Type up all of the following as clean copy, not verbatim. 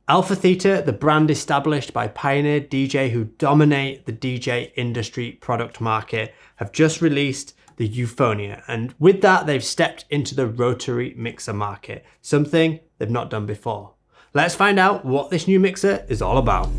AlphaTheta, the brand established by pioneer DJ who dominate the DJ industry product market, have just released the Euphonia, and with that they've stepped into the rotary mixer market, something they've not done before. Let's find out what this new mixer is all about.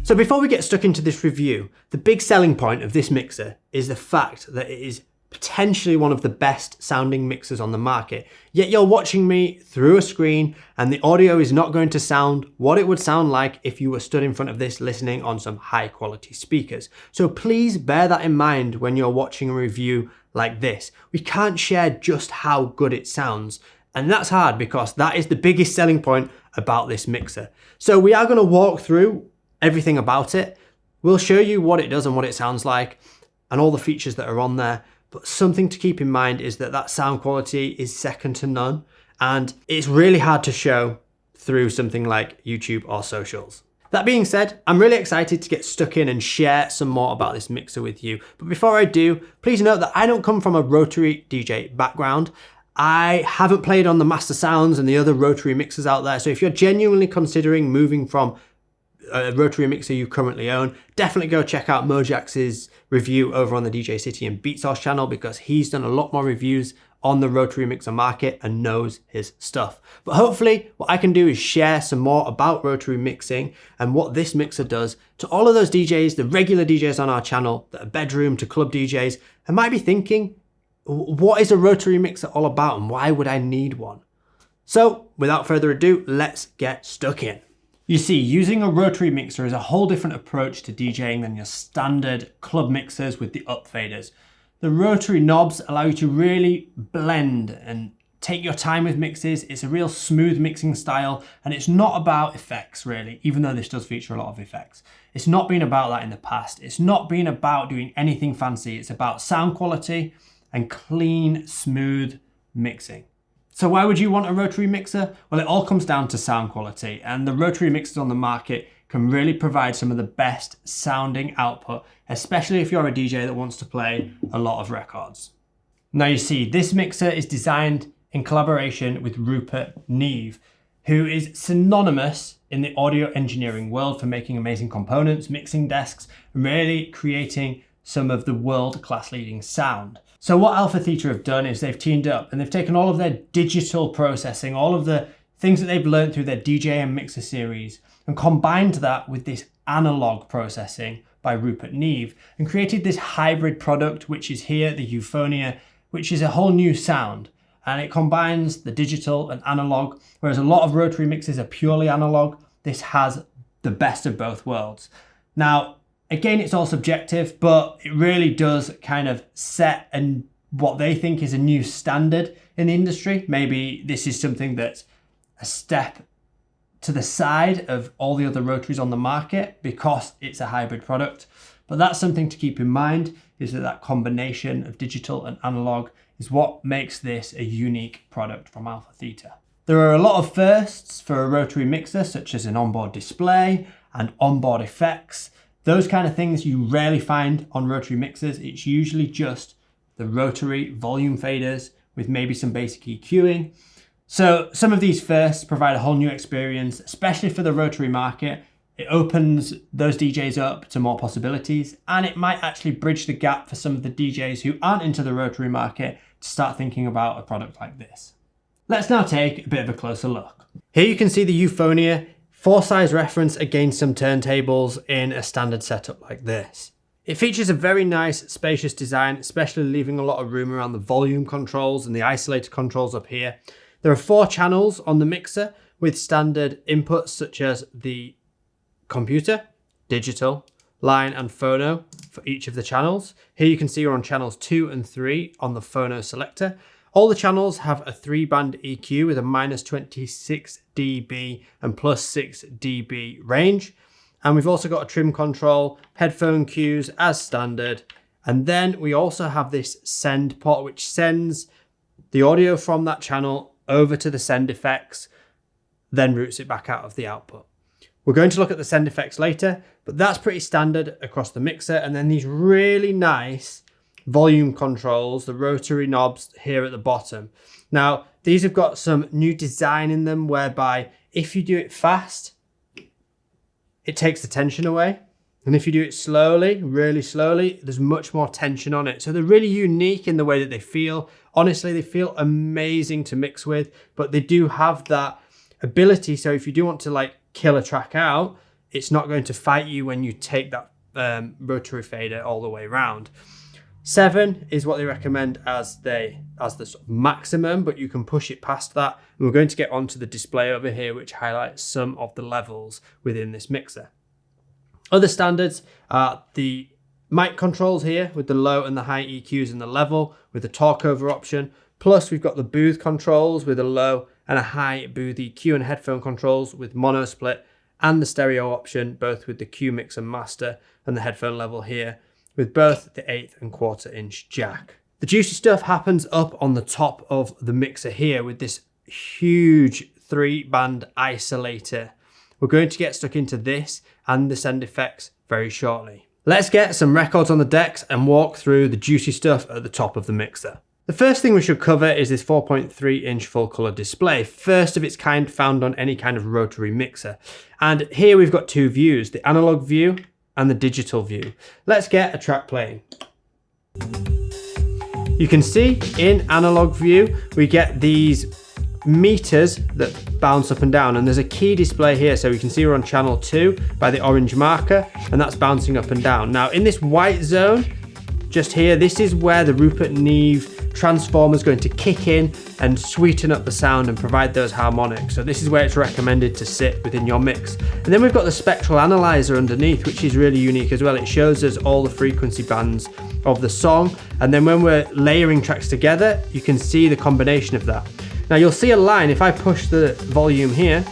So before we get stuck into this review, the big selling point of this mixer is the fact that it is potentially one of the best sounding mixers on the market. Yet you're watching me through a screen and the audio is not going to sound what it would sound like if you were stood in front of this listening on some high quality speakers. So please bear that in mind when you're watching a review like this. We can't share just how good it sounds, and that's hard because that is the biggest selling point about this mixer. So we are going to walk through everything about it. We'll show you what it does and what it sounds like and all the features that are on there. But something to keep in mind is that sound quality is second to none, and it's really hard to show through something like YouTube or socials. That being said, I'm really excited to get stuck in and share some more about this mixer with you. But before I do, please note that I don't come from a rotary DJ background. I haven't played on the Master Sounds and the other rotary mixers out there. So if you're genuinely considering moving from a rotary mixer you currently own, definitely go check out Mojax's review over on the DJ City and Beat Sauce channel, because he's done a lot more reviews on the rotary mixer market and knows his stuff. But hopefully what I can do is share some more about rotary mixing and what this mixer does to all of those DJs, the regular DJs on our channel that are bedroom to club DJs, and might be thinking, what is a rotary mixer all about and why would I need one? So without further ado, let's get stuck in. You see, using a rotary mixer is a whole different approach to DJing than your standard club mixers with the up faders. The rotary knobs allow you to really blend and take your time with mixes. It's a real smooth mixing style, and it's not about effects really, even though this does feature a lot of effects. It's not been about that in the past. It's not been about doing anything fancy. It's about sound quality and clean, smooth mixing. So why would you want a rotary mixer? Well, it all comes down to sound quality, and the rotary mixers on the market can really provide some of the best sounding output, especially if you're a DJ that wants to play a lot of records. Now you see, this mixer is designed in collaboration with Rupert Neve, who is synonymous in the audio engineering world for making amazing components, mixing desks, and really creating some of the world-class leading sound. So what AlphaTheta have done is they've teamed up and they've taken all of their digital processing, all of the things that they've learned through their DJ and mixer series, and combined that with this analog processing by Rupert Neve, and created this hybrid product, which is here, the Euphonia, which is a whole new sound. And it combines the digital and analog, whereas a lot of rotary mixes are purely analog. This has the best of both worlds. Now, again, it's all subjective, but it really does kind of set what they think is a new standard in the industry. Maybe this is something that's a step to the side of all the other rotaries on the market because it's a hybrid product. But that's something to keep in mind, is that combination of digital and analog is what makes this a unique product from AlphaTheta. There are a lot of firsts for a rotary mixer, such as an onboard display and onboard effects. Those kind of things you rarely find on rotary mixers. It's usually just the rotary volume faders with maybe some basic EQing. So some of these firsts provide a whole new experience, especially for the rotary market. It opens those DJs up to more possibilities, and it might actually bridge the gap for some of the DJs who aren't into the rotary market to start thinking about a product like this. Let's now take a bit of a closer look. Here you can see the Euphonia 4-size reference against some turntables in a standard setup like this. It features a very nice spacious design, especially leaving a lot of room around the volume controls and the isolator controls up here. There are 4 channels on the mixer with standard inputs such as the computer, digital, line and phono for each of the channels. Here you can see we're on channels 2 and 3 on the phono selector. All the channels have a 3-band EQ with a -26 dB and +6 dB range. And we've also got a trim control, headphone cues as standard. And then we also have this send port, which sends the audio from that channel over to the send effects, then routes it back out of the output. We're going to look at the send effects later, but that's pretty standard across the mixer. And then these really nice volume controls, the rotary knobs here at the bottom. Now, these have got some new design in them whereby if you do it fast, it takes the tension away. And if you do it slowly, really slowly, there's much more tension on it. So they're really unique in the way that they feel. Honestly, they feel amazing to mix with, but they do have that ability. So if you do want to like kill a track out, it's not going to fight you when you take that rotary fader all the way around. 7 is what they recommend as the sort of maximum, but you can push it past that. And we're going to get onto the display over here, which highlights some of the levels within this mixer. Other standards are the mic controls here with the low and the high EQs and the level with the talk over option. Plus we've got the booth controls with a low and a high booth EQ and headphone controls with mono split and the stereo option, both with the Q mix and master and the headphone level here with both the 1/8 and 1/4 inch jack. The juicy stuff happens up on the top of the mixer here with this huge 3-band isolator. We're going to get stuck into this and the send effects very shortly. Let's get some records on the decks and walk through the juicy stuff at the top of the mixer. The first thing we should cover is this 4.3 inch full color display, first of its kind found on any kind of rotary mixer. And here we've got 2 views, the analog view and the digital view. Let's get a track playing. You can see in analog view, we get these meters that bounce up and down, and there's a key display here, so we can see we're on channel 2 by the orange marker, and that's bouncing up and down. Now in this white zone just here, this is where the Rupert Neve transformer is going to kick in and sweeten up the sound and provide those harmonics. So this is where it's recommended to sit within your mix. And then we've got the spectral analyzer underneath, which is really unique as well. It shows us all the frequency bands of the song, and then when we're layering tracks together, you can see the combination of that. Now you'll see a line if I push the volume here,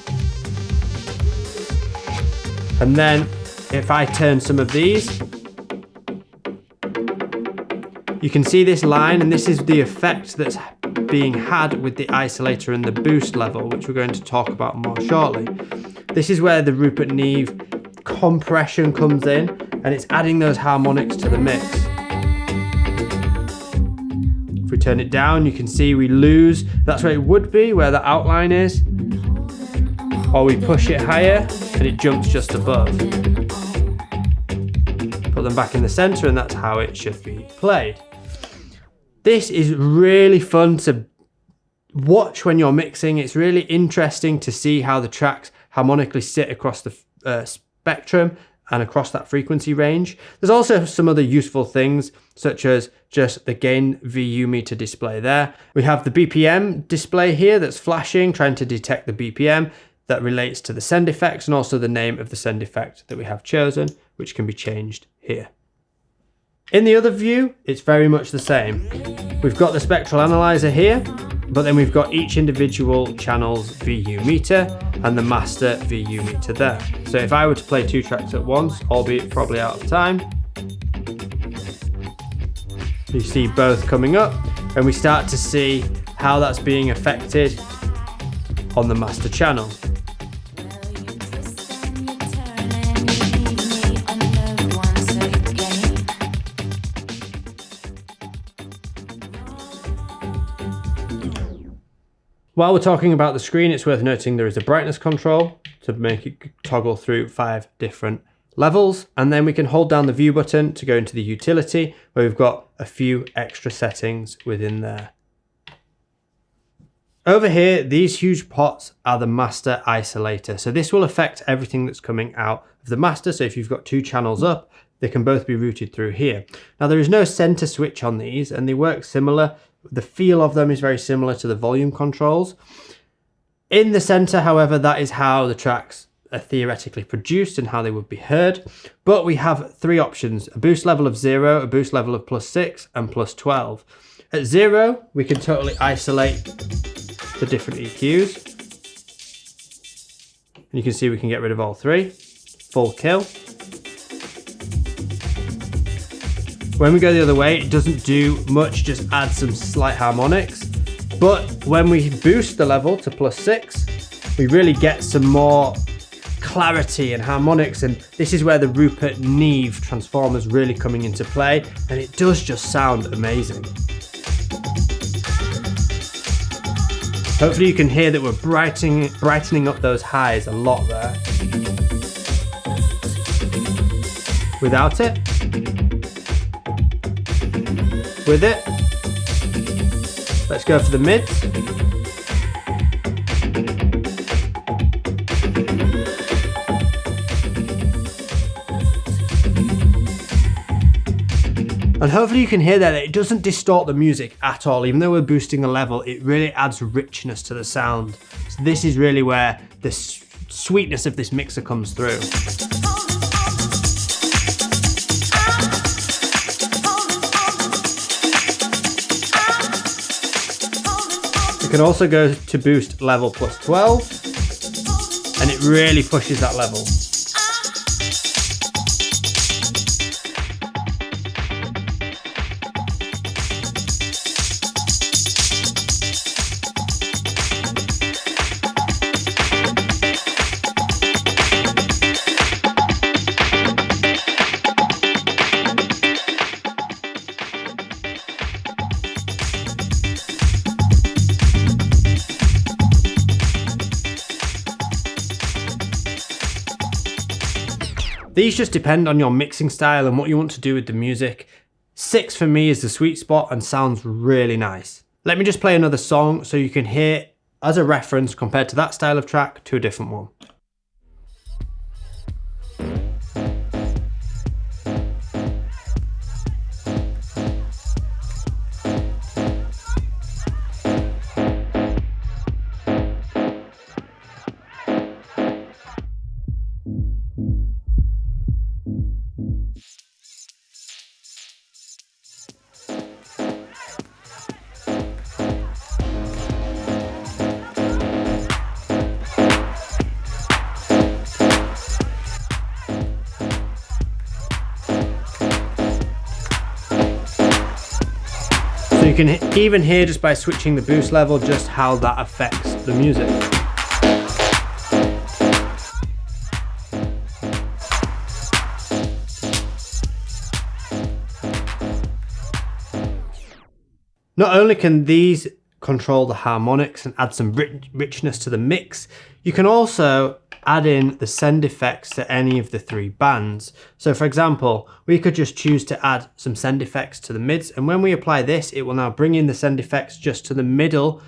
and then if I turn some of these, you can see this line, and this is the effect that's being had with the isolator and the boost level, which we're going to talk about more shortly. This is where the Rupert Neve compression comes in, and it's adding those harmonics to the mix. If we turn it down, you can see we lose, that's where it would be, where the outline is. Or we push it higher, and it jumps just above. Put them back in the center, and that's how it should be played. This is really fun to watch when you're mixing. It's really interesting to see how the tracks harmonically sit across the spectrum and across that frequency range. There's also some other useful things, such as just the gain VU meter display there. We have the BPM display here that's flashing, trying to detect the BPM that relates to the send effects, and also the name of the send effect that we have chosen, which can be changed here. In the other view, it's very much the same. We've got the spectral analyzer here, but then we've got each individual channel's VU meter and the master VU meter there. So if I were to play 2 tracks at once, albeit probably out of time, you see both coming up, and we start to see how that's being affected on the master channel. While we're talking about the screen, it's worth noting there is a brightness control to make it toggle through 5 different levels. And then we can hold down the view button to go into the utility, where we've got a few extra settings within there. Over here, these huge pots are the master isolator. So this will affect everything that's coming out of the master. So if you've got 2 channels up, they can both be routed through here. Now there is no center switch on these, and they work similar. The feel of them is very similar to the volume controls. In the center, however, that is how the tracks are theoretically produced and how they would be heard. But we have 3 options: a boost level of 0, a boost level of +6, and +12. At 0, we can totally isolate the different EQs. And you can see we can get rid of all 3. Full kill. When we go the other way, it doesn't do much, just add some slight harmonics. But when we boost the level to +6, we really get some more clarity and harmonics, and this is where the Rupert Neve transformer is really coming into play, and it does just sound amazing. Hopefully you can hear that we're brightening up those highs a lot there. Without it. With it. Let's go for the mids. And hopefully you can hear that it doesn't distort the music at all. Even though we're boosting a level, it really adds richness to the sound. So this is really where the sweetness of this mixer comes through. You can also go to boost level plus 12, and it really pushes that level. These just depend on your mixing style and what you want to do with the music. 6 for me is the sweet spot and sounds really nice. Let me just play another song so you can hear as a reference compared to that style of track to a different one. So you can even hear just by switching the boost level just how that affects the music. Not only can these control the harmonics and add some richness to the mix, you can also add in the send effects to any of the 3 bands. So for example, we could just choose to add some send effects to the mids, and when we apply this, it will now bring in the send effects just to the middle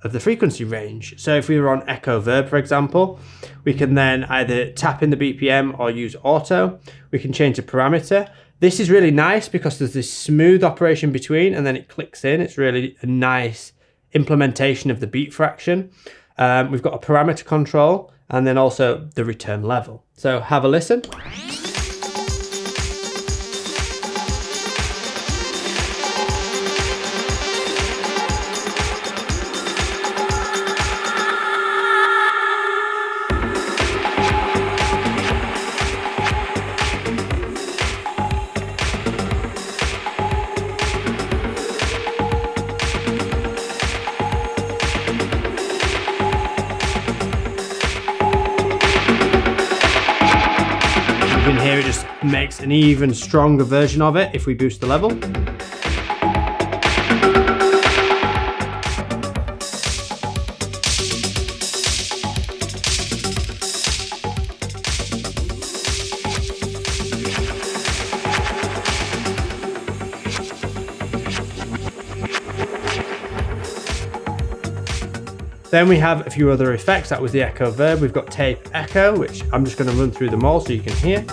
of the frequency range. So if we were on echo verb, for example, we can then either tap in the BPM or use auto. We can change the parameter. This is really nice because there's this smooth operation between and then it clicks in. It's really a nice implementation of the beat fraction. We've got a parameter control and then also the return level. So have a listen. You can hear it just makes an even stronger version of it if we boost the level. Then we have a few other effects. That was the echo verb. We've got tape echo, which I'm just going to run through them all so you can hear.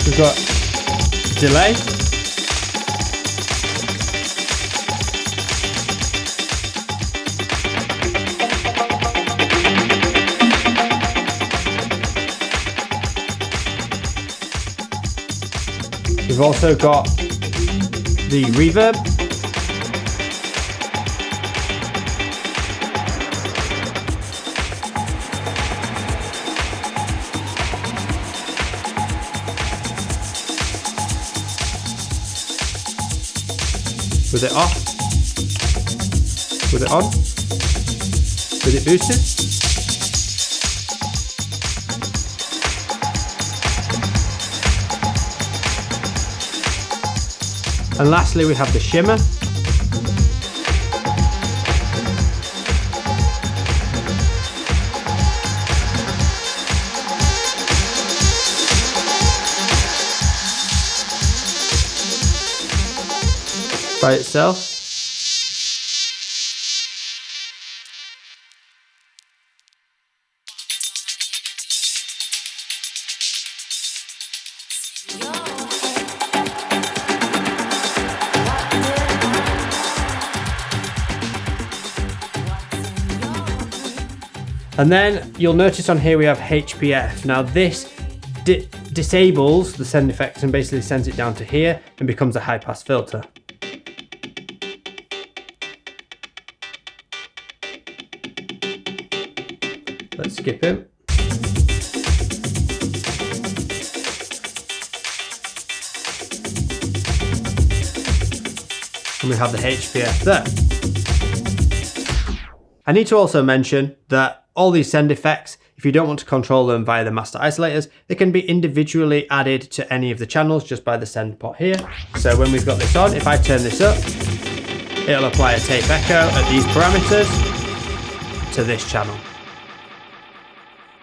We've got delay. We've also got the reverb. With it off. With it on. With it boosted. And lastly, we have the shimmer. By itself. And then you'll notice on here we have HPF. Now this disables the send effects and basically sends it down to here and becomes a high pass filter. Let's skip it. And we have the HPF there. I need to also mention that all these send effects, if you don't want to control them via the master isolators, they can be individually added to any of the channels just by the send pot here. So when we've got this on, if I turn this up, it'll apply a tape echo at these parameters to this channel.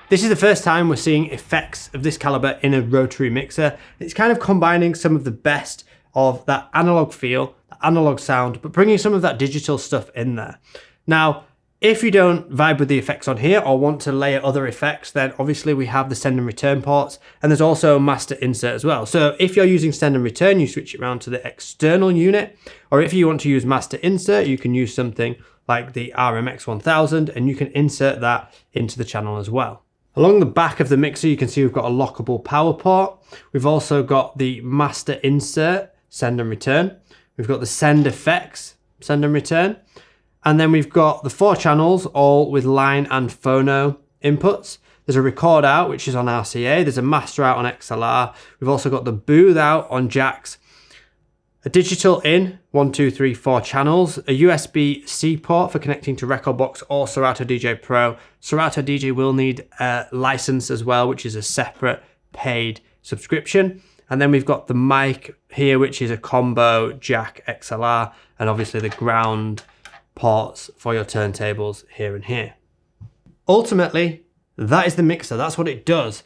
This is the first time we're seeing effects of this caliber in a rotary mixer. It's kind of combining some of the best of that analog feel, the analog sound, but bringing some of that digital stuff in there. Now, if you don't vibe with the effects on here or want to layer other effects, then obviously we have the send and return ports, and there's also a master insert as well. So if you're using send and return, you switch it around to the external unit, or if you want to use master insert, you can use something like the RMX 1000 and you can insert that into the channel as well. Along the back of the mixer, you can see we've got a lockable power port. We've also got the master insert, send and return. We've got the send effects, send and return. And then we've got the 4 channels, all with line and phono inputs. There's a record out, which is on RCA. There's a master out on XLR. We've also got the booth out on jacks. A digital in, 1, 2, 3, 4 channels. A USB-C port for connecting to Rekordbox or Serato DJ Pro. Serato DJ will need a license as well, which is a separate paid subscription. And then we've got the mic here, which is a combo jack XLR, and obviously the ground ports for your turntables here and here. Ultimately, that is the mixer. That's what it does.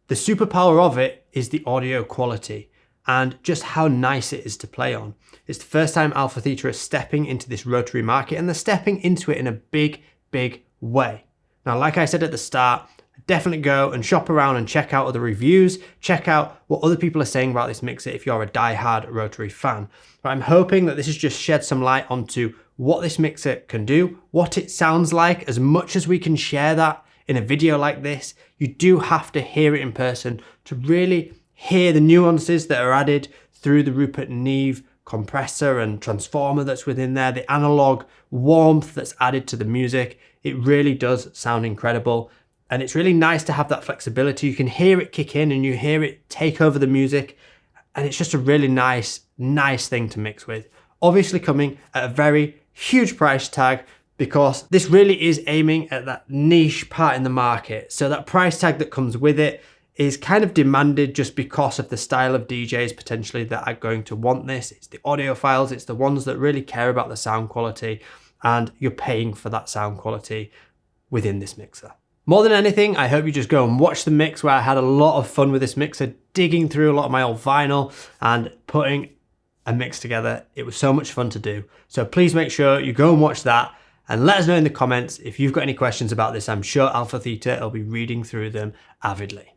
The superpower of it is the audio quality and just how nice it is to play on. It's the first time AlphaTheta is stepping into this rotary market, and they're stepping into it in a big, big way. Now, like I said at the start, definitely go and shop around and check out other reviews, check out what other people are saying about this mixer if you're a die-hard rotary fan. But I'm hoping that this has just shed some light onto what this mixer can do, what it sounds like. As much as we can share that in a video like this, you do have to hear it in person to really hear the nuances that are added through the Rupert Neve compressor and transformer that's within there, the analog warmth that's added to the music. It really does sound incredible. And it's really nice to have that flexibility. You can hear it kick in and you hear it take over the music. And it's just a really nice thing to mix with. Obviously coming at a very huge price tag, because this really is aiming at that niche part in the market. So that price tag that comes with it is kind of demanded just because of the style of DJs potentially that are going to want this. It's the audiophiles, it's the ones that really care about the sound quality, and you're paying for that sound quality within this mixer. More than anything, I hope you just go and watch the mix, where I had a lot of fun with this mixer, digging through a lot of my old vinyl and putting a mix together. It was so much fun to do. So please make sure you go and watch that and let us know in the comments if you've got any questions about this. I'm sure AlphaTheta will be reading through them avidly.